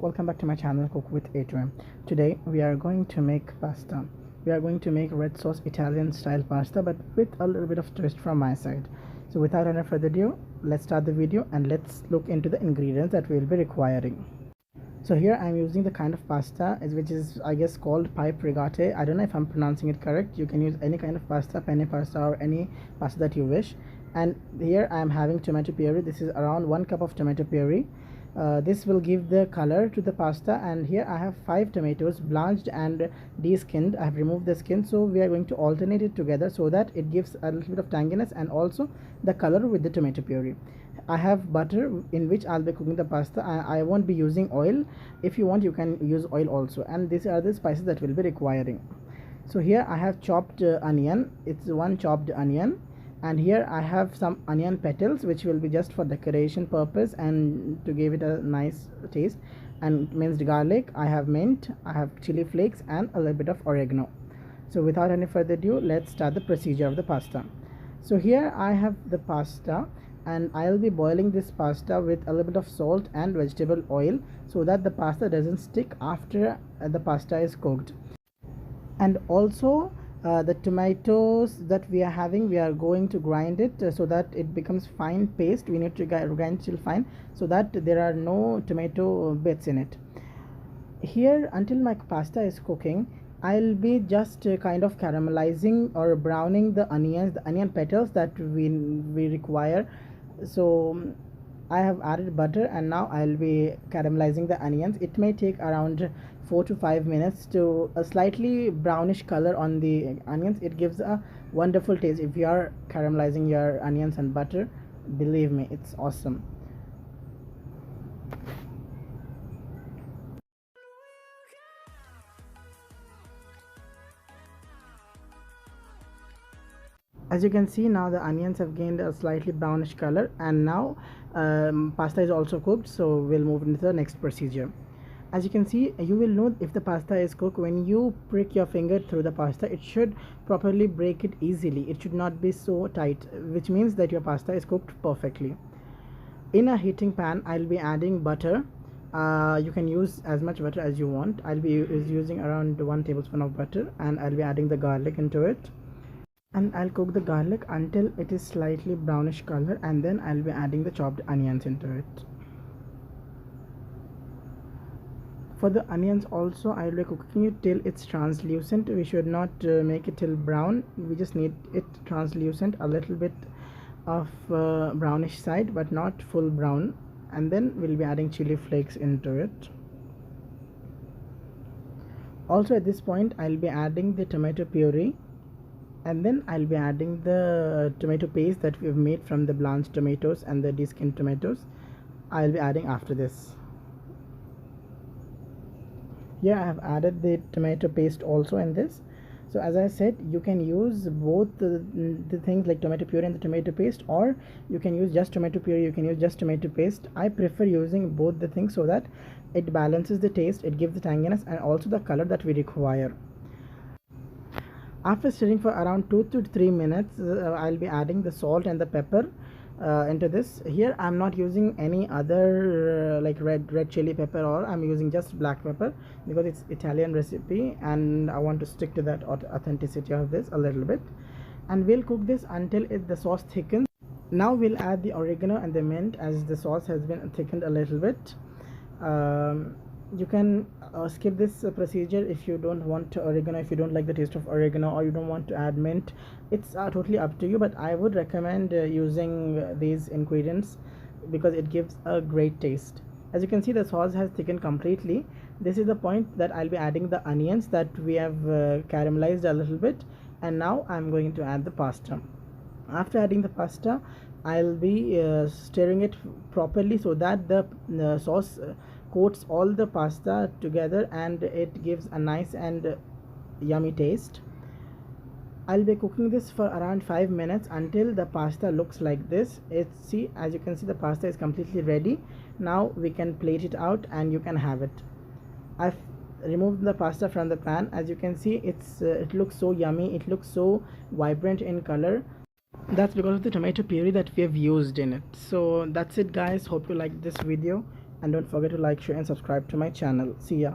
welcome back to my channel Cook with A2M. Today we are going to make pasta. We are going to make red sauce Italian style pasta, but with a little bit of twist from my side. So without any further ado, let's start the video and let's look into the ingredients that we'll be requiring. So here I'm using the kind of pasta which is, I guess, called pipe rigate. I don't know if I'm pronouncing it correct. You can use any kind of pasta, penne pasta, or any pasta that you wish. And here I'm having tomato puree. This is around 1 cup of tomato puree. This will give the color to the pasta. And here I have 5 tomatoes, blanched and de-skinned. I have removed the skin, so we are going to alternate it together so that it gives a little bit of tanginess and also the color with the tomato puree. I have butter in which I'll be cooking the pasta. I won't be using oil. If you want, you can use oil also. And these are the spices that we'll be requiring. So here I have chopped onion. It's 1 chopped onion. And here I have some onion petals, which will be just for decoration purpose and to give it a nice taste. And minced garlic. I have mint. I have chili flakes and a little bit of oregano. So without any further ado, let's start the procedure of the pasta. So here I have the pasta, and I'll be boiling this pasta with a little bit of salt and vegetable oil so that the pasta doesn't stick after the pasta is cooked. And also the tomatoes that we are having, we are going to grind it so that it becomes fine paste. We need to grind till fine so that there are no tomato bits in it. Here, until my pasta is cooking, I'll be just kind of caramelizing or browning the onions, the onion petals that we require. So I have added butter, and now I'll be caramelizing the onions. It may take around 4 to 5 minutes to a slightly brownish color on the onions. It gives a wonderful taste. If you are caramelizing your onions and butter, believe me, it's awesome. As you can see, now the onions have gained a slightly brownish color, and now pasta is also cooked, so we'll move into the next procedure. As you can see, you will know if the pasta is cooked when you prick your finger through the pasta. It should properly break it easily. It should not be so tight, which means that your pasta is cooked perfectly. In a heating pan, I'll be adding butter. You can use as much butter as you want. I'll be using around 1 tablespoon of butter, and I'll be adding the garlic into it. And I'll cook the garlic until it is slightly brownish color, and then I'll be adding the chopped onions into it. For the onions also, I'll be cooking it till it's translucent. We should not make it till brown. We just need it translucent, a little bit of brownish side, but not full brown. And then we'll be adding chili flakes into it. Also at this point, I'll be adding the tomato puree, and then I'll be adding the tomato paste that we've made from the blanched tomatoes and the de-skinned tomatoes. I'll be adding after this. Here I have added the tomato paste also in this. So as I said, you can use both the things like tomato puree and the tomato paste, or you can use just tomato puree, you can use just tomato paste. I prefer using both the things so that it balances the taste, it gives the tanginess and also the color that we require. After stirring for around 2 to 3 minutes, I'll be adding the salt and the pepper into this. Here I'm not using any other like red chili pepper, or I'm using just black pepper because it's Italian recipe and I want to stick to that authenticity of this a little bit. And we'll cook this until the sauce thickens. Now we'll add the oregano and the mint as the sauce has been thickened a little bit. You can skip this procedure if you don't want oregano, if you don't like the taste of oregano, or you don't want to add mint. It's totally up to you, but I would recommend using these ingredients because it gives a great taste. As you can see, the sauce has thickened completely. This is the point that I'll be adding the onions that we have caramelized a little bit, and now I'm going to add the pasta. After adding the pasta, I'll be stirring it properly so that the sauce coats all the pasta together and it gives a nice and yummy taste. I'll be cooking this for around 5 minutes until the pasta looks like this. As you can see, the pasta is completely ready. Now we can plate it out and you can have it. I've removed the pasta from the pan. As you can see, it looks so yummy, it looks so vibrant in color. That's because of the tomato puree that we have used in it. So that's it guys, hope you liked this video. and don't forget to like, share and subscribe to my channel. See ya.